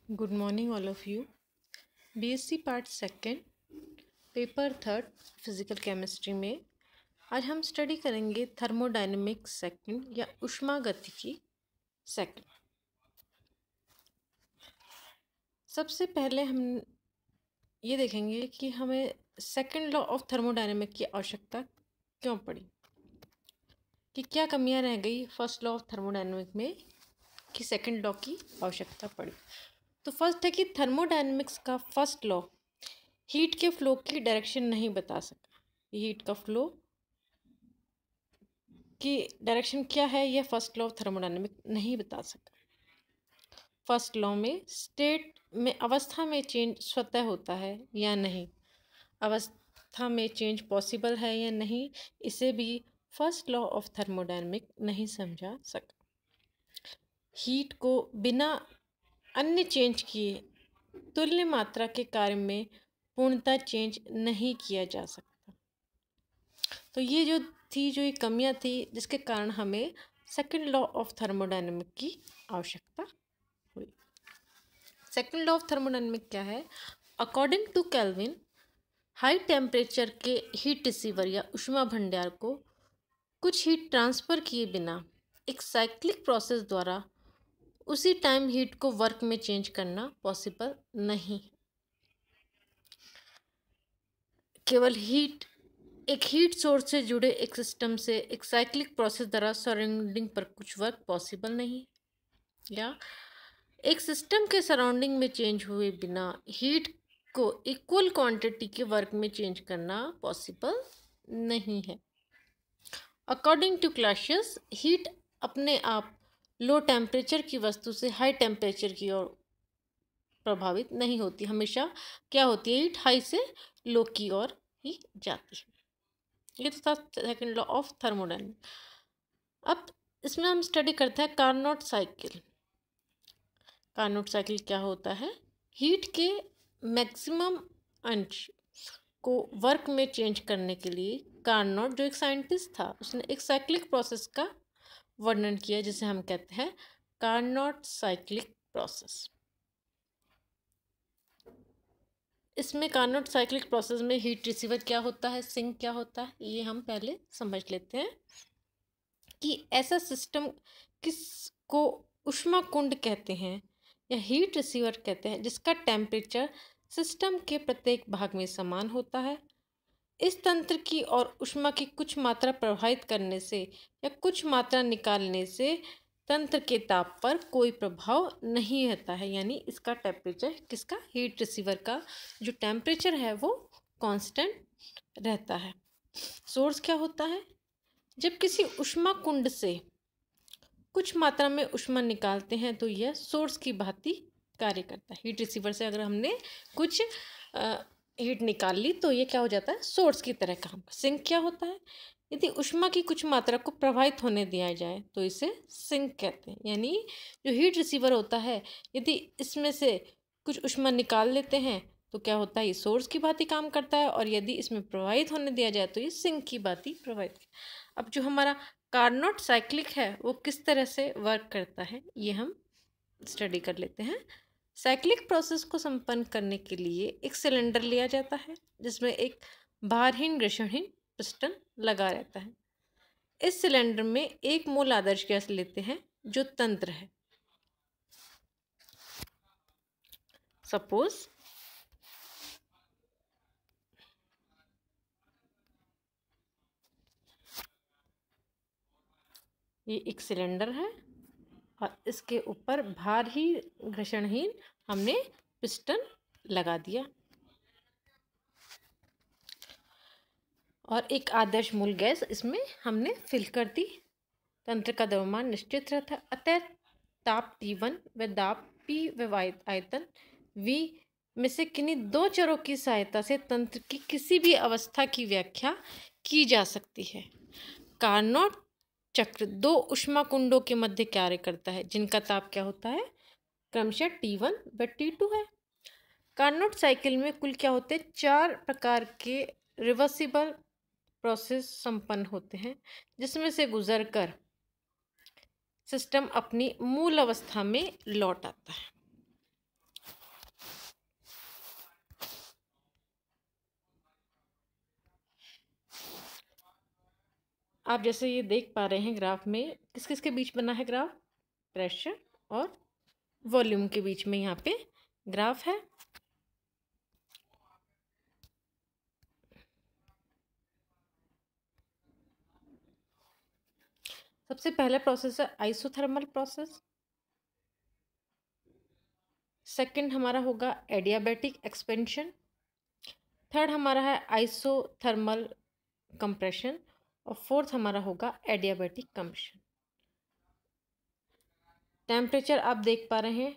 Good morning, all of you. BSc part second paper third physical chemistry में आज हम study करेंगे thermodynamics second या ऊष्मागतिकी सेकेंड। सबसे पहले हम ये देखेंगे कि हमें सेकेंड लॉ ऑफ थर्मोडायनेमिक की आवश्यकता क्यों पड़ी, कि क्या कमियां रह गई फर्स्ट लॉ ऑफ थर्मोडायनेमिक में कि सेकेंड लॉ की आवश्यकता पड़ी। तो फर्स्ट है कि थर्मोडायनेमिक्स का फर्स्ट लॉ हीट के फ्लो की डायरेक्शन नहीं बता सका। हीट का फ्लो की डायरेक्शन क्या है यह फर्स्ट लॉ ऑफ थर्मोडायनेमिक नहीं बता सका। फर्स्ट लॉ में स्टेट में अवस्था में चेंज स्वतः होता है या नहीं, अवस्था में चेंज पॉसिबल है या नहीं, इसे भी फर्स्ट लॉ ऑफ थर्मोडायनेमिक नहीं समझा सका। हीट को बिना अन्य चेंज किए तुल्य मात्रा के कार्य में पूर्णतः चेंज नहीं किया जा सकता। तो ये जो कमियां थी जिसके कारण हमें सेकंड लॉ ऑफ थर्मोडायनेमिक की आवश्यकता हुई। सेकंड लॉ ऑफ थर्मोडायनेमिक क्या है? According to Kelvin, high temperature के हीट रिसीवर या ऊष्मा भंडार को कुछ हीट ट्रांसफर किए बिना एक साइक्लिक प्रोसेस द्वारा उसी टाइम हीट को वर्क में चेंज करना पॉसिबल नहीं। केवल एक हीट सोर्स से जुड़े एक सिस्टम से एक साइक्लिक प्रोसेस द्वारा सराउंडिंग पर कुछ वर्क पॉसिबल नहीं, या एक सिस्टम के सराउंडिंग में चेंज हुए बिना हीट को इक्वल क्वांटिटी के वर्क में चेंज करना पॉसिबल नहीं है। अकॉर्डिंग टू क्लासियस, हीट अपने आप लो टेम्परेचर की वस्तु से हाई टेम्परेचर की ओर प्रभावित नहीं होती, हमेशा क्या होती है, हीट हाई से लो की ओर ही जाती है। ये तो था सेकंड लॉ ऑफ थर्मोडायनेमिक्स। अब इसमें हम स्टडी करते हैं कार्नोट साइकिल। कार्नोट साइकिल क्या होता है? हीट के मैक्सिमम अंश को वर्क में चेंज करने के लिए कार्नोट, जो एक साइंटिस्ट था, उसने एक साइक्लिक प्रोसेस का वर्णन किया जिसे हम कहते हैं कार्नोट साइक्लिक प्रोसेस। इसमें कार्नोट साइक्लिक प्रोसेस में हीट रिसीवर क्या होता है, सिंक क्या होता है, ये हम पहले समझ लेते हैं कि ऐसा सिस्टम किसको ऊष्मा कुंड कहते हैं या हीट रिसीवर कहते हैं जिसका टेम्परेचर सिस्टम के प्रत्येक भाग में समान होता है। इस तंत्र की और ऊष्मा की कुछ मात्रा प्रवाहित करने से या कुछ मात्रा निकालने से तंत्र के ताप पर कोई प्रभाव नहीं रहता है, यानी इसका टेम्परेचर, किसका, हीट रिसीवर का जो टेम्परेचर है वो कांस्टेंट रहता है। सोर्स क्या होता है? जब किसी ऊष्मा कुंड से कुछ मात्रा में ऊष्मा निकालते हैं तो यह सोर्स की भांति कार्य करता है। हीट रिसीवर से अगर हमने कुछ हीट निकाल ली तो ये क्या हो जाता है, सोर्स की तरह काम। सिंक क्या होता है? यदि ऊष्मा की कुछ मात्रा को प्रवाहित होने दिया जाए तो इसे सिंक कहते हैं। यानी जो हीट रिसीवर होता है, यदि इसमें से कुछ ऊष्मा निकाल लेते हैं तो क्या होता है, ये सोर्स की भांति काम करता है, और यदि इसमें प्रवाहित होने दिया जाए तो ये सिंक की भांति प्रवाहित। अब जो हमारा कार्नोट साइक्लिक है वो किस तरह से वर्क करता है ये हम स्टडी कर लेते हैं। साइक्लिक प्रोसेस को संपन्न करने के लिए एक सिलेंडर लिया जाता है जिसमें एक भारहीन घर्षणहीन पिस्टन लगा रहता है। इस सिलेंडर में एक मोल आदर्श गैस लेते हैं जो तंत्र है। सपोज ये एक सिलेंडर है और इसके ऊपर भारहीन घर्षणहीन हमने पिस्टन लगा दिया और एक आदर्श मूल गैस इसमें हमने फिल कर दी। तंत्र का द्रव्यमान निश्चित रहता है, अतः ताप T1 व दाब P व आयतन V में से किन्हीं दो चरों की सहायता से तंत्र की किसी भी अवस्था की व्याख्या की जा सकती है। कार्नोट चक्र दो ऊष्मा कुंडों के मध्य कार्य करता है जिनका ताप क्या होता है, क्रमशः T1 व T2 है। कार्नोट साइकिल में कुल क्या होते हैं, 4 प्रकार के रिवर्सिबल प्रोसेस संपन्न होते हैं जिसमें से गुजरकर सिस्टम अपनी मूल अवस्था में लौट आता है। आप जैसे ये देख पा रहे हैं ग्राफ में किस किस के बीच बना है ग्राफ, प्रेशर और वॉल्यूम के बीच में यहाँ पे ग्राफ है। सबसे पहला प्रोसेस है आइसोथर्मल प्रोसेस। सेकंड हमारा होगा एडियाबैटिक एक्सपेंशन। थर्ड हमारा है आइसोथर्मल कंप्रेशन और फोर्थ हमारा होगा एडियाबैटिक कंप्रेशन। टेम्परेचर आप देख पा रहे हैं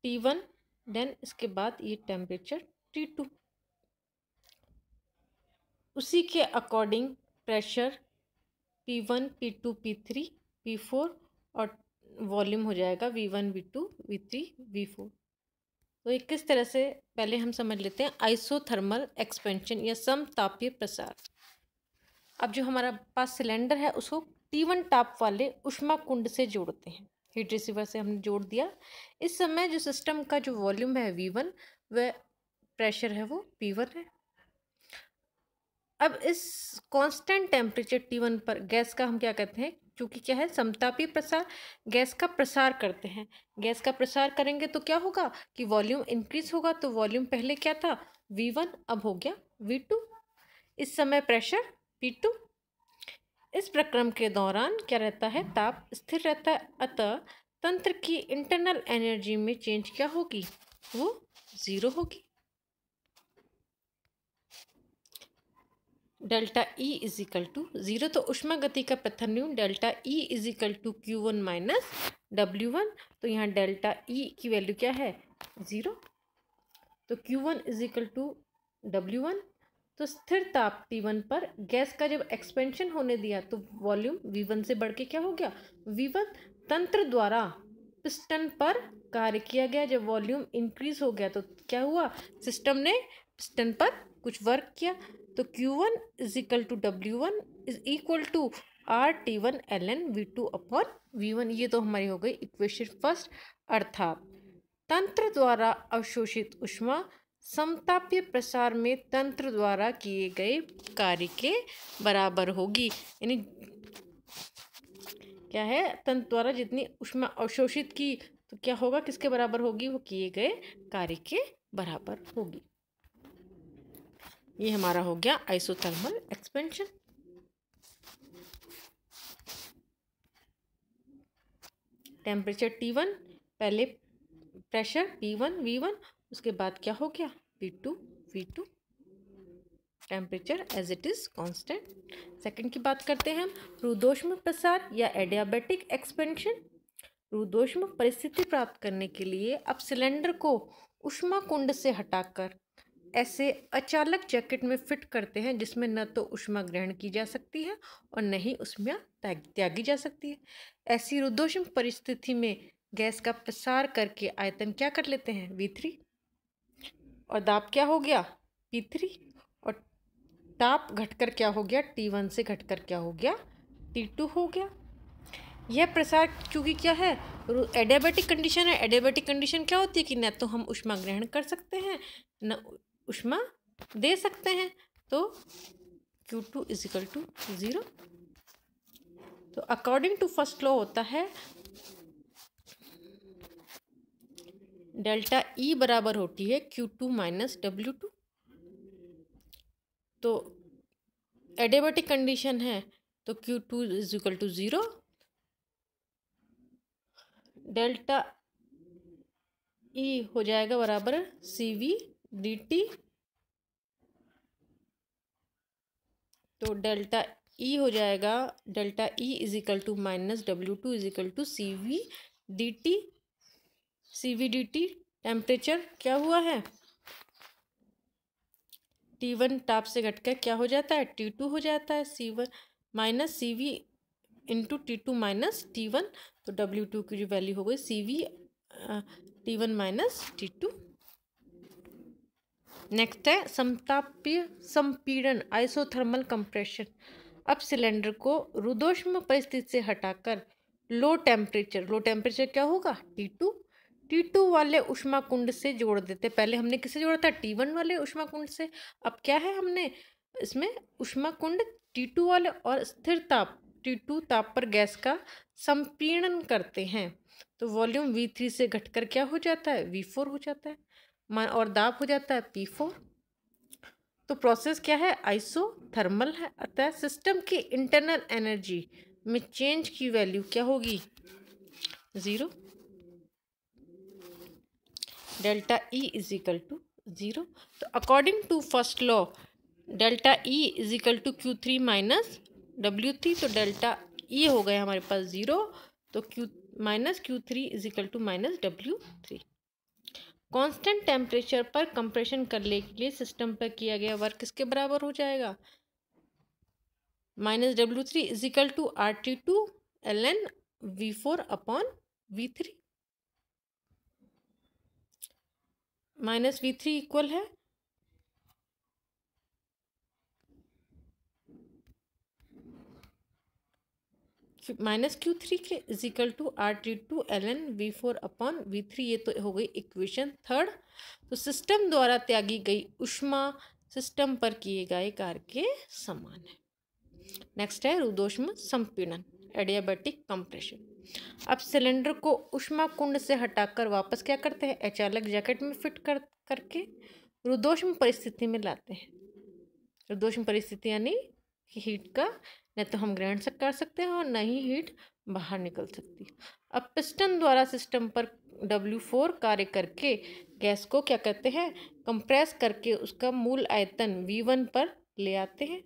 T1, देन इसके बाद ये टेम्परेचर T2। उसी के according pressure P1, P2, P3, P4 और वॉल्यूम हो जाएगा V1, V2, V3, V4। तो ये किस तरह से पहले हम समझ लेते हैं आइसोथर्मल एक्सपेंशन या समतापीय प्रसार। अब जो हमारा पास सिलेंडर है उसको T1 ताप वाले ऊष्मा कुंड से जोड़ते हैं, हीट रिसीवर से हमने जोड़ दिया। इस समय जो सिस्टम का जो वॉल्यूम है V1 व प्रेशर है वो P1 है। अब इस कांस्टेंट टेम्परेचर T1 पर गैस का हम क्या कहते हैं, क्योंकि क्या है समतापीय प्रसार, गैस का प्रसार करते हैं। गैस का प्रसार करेंगे तो क्या होगा कि वॉल्यूम इंक्रीज होगा। तो वॉल्यूम पहले क्या था V1, अब हो गया V2। इस समय प्रेशर P2। इस प्रक्रम के दौरान क्या रहता है, ताप स्थिर रहता है। अतः तंत्र की इंटरनल एनर्जी में चेंज क्या होगी, वो 0 होगी। Delta E is equal to 0। तो ऊष्मा गति का प्रथम नियम delta E is equal to Q1 minus W1। तो यहाँ डेल्टा E की वैल्यू क्या है 0। तो Q1 is equal to W1। तो स्थिर ताप T1 पर गैस का जब एक्सपेंशन होने दिया तो वॉल्यूम V1 से बढ़ के क्या हो गया V1। तंत्र द्वारा पिस्टन पर कार्य किया गया। जब वॉल्यूम इंक्रीज हो गया तो क्या हुआ, सिस्टम ने पिस्टन पर कुछ वर्क किया। तो Q1 is equal to W1 is equal to RT1 ln V2 upon V1। ये तो हमारी हो गई इक्वेशन फर्स्ट। अर्थात तंत्र द्वारा अवशोषित ऊष्मा समतापीय प्रसार में तंत्र द्वारा किए गए कार्य के बराबर होगी। यानी क्या है, तंत्र द्वारा जितनी ऊष्मा अवशोषित की तो क्या होगा, किसके बराबर होगी, वो किए गए कार्य के बराबर होगी। ये हमारा हो गया आइसोथर्मल एक्सपेंशन। टेम्परेचर T1, पहले प्रेशर P1 V1, उसके बाद क्या हो गया P2 V2। Temperature as it is constant. Second की बात करते हैं हम रुद्धोष्म प्रसार या एडियाबैटिक एक्सपेंशन। रुद्धोष्म परिस्थिति प्राप्त करने के लिए अब सिलेंडर को ऊष्मा कुंड से हटाकर ऐसे अचालक जैकेट में फिट करते हैं जिसमें न तो ऊष्मा ग्रहण की जा सकती है और न ही ऊष्मा त्यागी जा सकती है। ऐसी रुद्धोष्म परिस्थिति में गैस का प्रसार करके आयतन क्या कर लेते हैं V3 और दाब क्या हो गया P3 और ताप घटकर क्या हो गया T1 से घटकर क्या हो गया T2 हो गया। यह प्रसार चूँकि क्या है एडियाबैटिक कंडीशन है। एडियाबैटिक कंडीशन क्या होती है कि न तो हम ऊष्मा ग्रहण कर सकते हैं न ऊष्मा दे सकते हैं। तो Q2 इज इक्वल टू 0। तो अकॉर्डिंग टू फर्स्ट लॉ होता है डेल्टा E बराबर होती है Q2 माइनस W2। तो एडियाबैटिक कंडीशन है तो Q2 is equal to 0। Delta E हो जाएगा बराबर CV dt। तो डेल्टा E हो जाएगा delta E is equal to minus W2 is equal to CV dt। CV dt temperature क्या हुआ है T1 ताप से घटकर क्या हो जाता है T2 हो जाता है C1 minus CV into T2 minus T1। तो W2 की जो वैल्यू हो गई CV T1 minus T2। Next है समतापीय संपीड़न आइसोथर्मल कंप्रेशन। अब सिलेंडर को रुद्धोष्म परिस्थिति से हटाकर लो टेम्परेचर क्या होगा T2 वाले ऊष्मा कुंड से जोड़ देते। पहले हमने किससे जोड़ा था T1 वाले ऊष्मा कुंड से। अब क्या है हमने इसमें ऊष्मा कुंड T2 वाले और स्थिर ताप T2 ताप पर गैस का संपीड़न करते हैं तो वॉल्यूम V3 से घटकर क्या हो जाता है, V4 हो जाता है, और दाब हो जाता है P4। तो प्रोसेस क्या है, आइसोथर्मल है। अतः सिस्टम की इंटरनल एनर्जी में चेंज की वैल्यू क्या होगी, 0। Delta E is equal to 0। तो according to first law delta E is equal to Q3 minus W3। तो डेल्टा E हो गया हमारे पास 0, तो Q3 is equal to minus W3। Constant temperature पर कंप्रेशन करने के लिए सिस्टम पर किया गया वर्क किसके बराबर हो जाएगा, minus W3 is equal to RT2 ln V4 upon V3। Minus V3 equal है माइनस Q3 के is equal to RT2 ln V4 upon V3। ये तो हो गई इक्वेशन थर्ड। तो सिस्टम द्वारा त्यागी गई ऊष्मा सिस्टम पर किए गए कार्य के समान है। नेक्स्ट है रुद्धोष्म संपीड़न, एडियाबैटिक कंप्रेशन। अब सिलेंडर को ऊष्मा कुंड से हटाकर वापस क्या करते हैं, अचालक जैकेट में फिट करके रुद्धोष्म परिस्थिति में लाते हैं। रुद्धोष्म परिस्थिति यानी कि हीट का न तो हम ग्रहण कर सकते हैं और न ही हीट बाहर निकल सकती है। अब पिस्टन द्वारा सिस्टम पर W4 कार्य करके गैस को क्या कहते हैं, कंप्रेस करके उसका मूल आयतन V1 पर ले आते हैं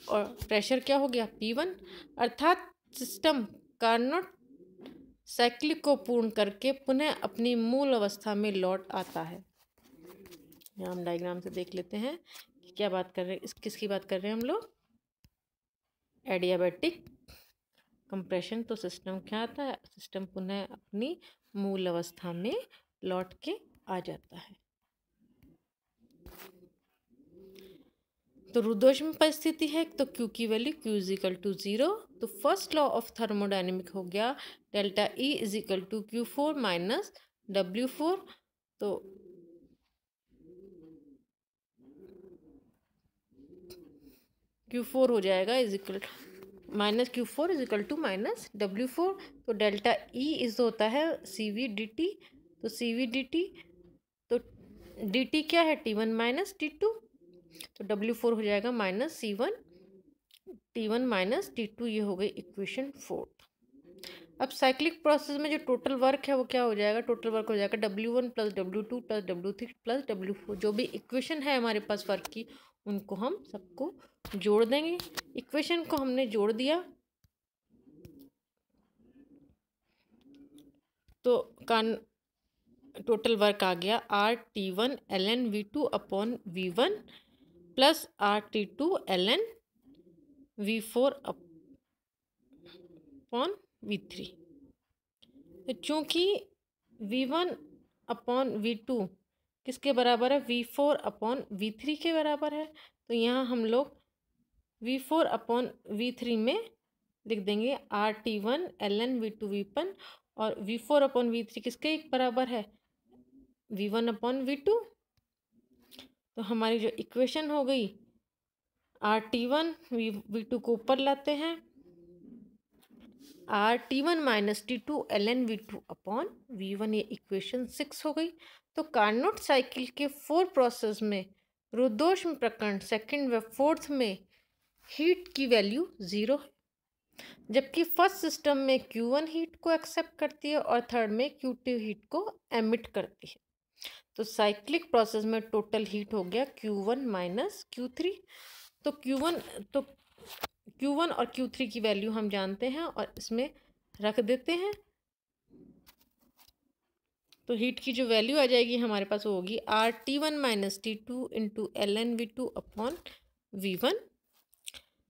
और प्रेशर क्या हो गया, P1। अर्थात सिस्टम कार्नोट साइकिल को पूर्ण करके पुनः अपनी मूल अवस्था में लौट आता है। यहाँ हम डायग्राम से देख लेते हैं कि क्या बात कर रहे हैं, किसकी बात कर रहे हैं हम लोग, एडियाबैटिक कंप्रेशन। तो सिस्टम क्या आता है, सिस्टम पुनः अपनी मूल अवस्था में लौट के आ जाता है। तो रुद्धोष्म परिस्थिति है तो Q की value Q is equal to 0। तो फर्स्ट लॉ ऑफ थर्मोडायनेमिक हो गया delta E is equal to Q4 minus W4। तो Q4 हो जाएगा is equal minus Q4 is equal to minus W4। तो डेल्टा E इज होता है CV dt। तो CV dt, तो dt क्या है, T1 माइनस T2। तो W4 हो जाएगा minus C1 T1 minus T2। ये हो गई इक्वेशन फोर्थ। अब साइक्लिक प्रोसेस में जो टोटल वर्क है वो क्या हो जाएगा, टोटल वर्क हो जाएगा W1 plus W2 plus W3 plus W4। जो भी इक्वेशन है हमारे पास वर्क की उनको हम सबको जोड़ देंगे। इक्वेशन को हमने जोड़ दिया तो टोटल वर्क आ गया RT1 ln V2 upon V1 plus RT2 ln V4 upon V3। तो चूँकि V1 अपॉन V2 किसके बराबर है, V4 अपॉन V3 के बराबर है। तो यहाँ हम लोग V4 अपॉन V3 में लिख देंगे RT1 ln V2 V1 और V4 अपॉन V3 किसके एक बराबर है, V1 अपॉन V2। तो हमारी जो इक्वेशन हो गई RT1 V2 को ऊपर लाते हैं, RT1 minus T2 ln V2 upon V1। ये इक्वेशन 6 हो गई। तो कार्नोट साइकिल के 4 प्रोसेस में रुद्धोष्म प्रकरण सेकंड व फोर्थ में हीट की वैल्यू 0 है, जबकि फर्स्ट सिस्टम में Q1 हीट को एक्सेप्ट करती है और थर्ड में Q2 हीट को एमिट करती है। तो साइक्लिक प्रोसेस में टोटल हीट हो गया Q1 माइनस Q3। तो Q1 और Q3 की वैल्यू हम जानते हैं और इसमें रख देते हैं। तो हीट की जो वैल्यू आ जाएगी हमारे पास वो होगी RT1 minus T2 into ln V2 upon V1।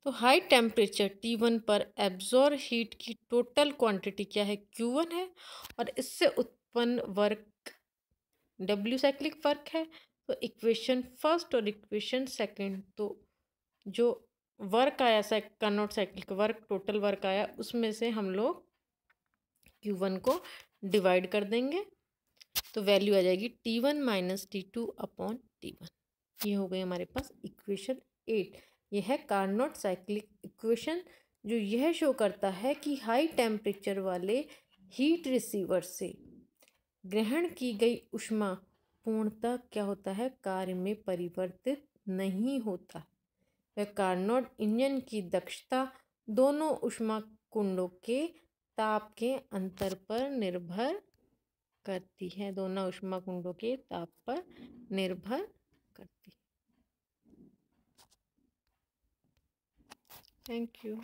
तो हाई टेम्परेचर T1 पर एब्जॉर्ब हीट की टोटल क्वांटिटी क्या है, Q1 है, और इससे उत्पन्न वर्क W साइक्लिक वर्क है। तो इक्वेशन फर्स्ट और इक्वेशन सेकंड, तो जो वर्क आया कार्नोट साइकिल का वर्क टोटल वर्क आया उसमें से हम लोग Q1 को डिवाइड कर देंगे तो वैल्यू आ जाएगी T1 minus T2 upon T1। ये हो गई हमारे पास इक्वेशन 8। यह है कार्नोट साइक्लिक इक्वेशन, जो यह शो करता है कि हाई टेम्परेचर वाले हीट रिसीवर से ग्रहण की गई ऊष्मा पूर्णतः क्या होता है, कार्य में परिवर्तित नहीं होता। वह कार्नोट इंजन की दक्षता दोनों ऊष्मा कुंडों के ताप के अंतर पर निर्भर करती है, दोनों ऊष्मा कुंडों के ताप पर निर्भर करती है। Thank you.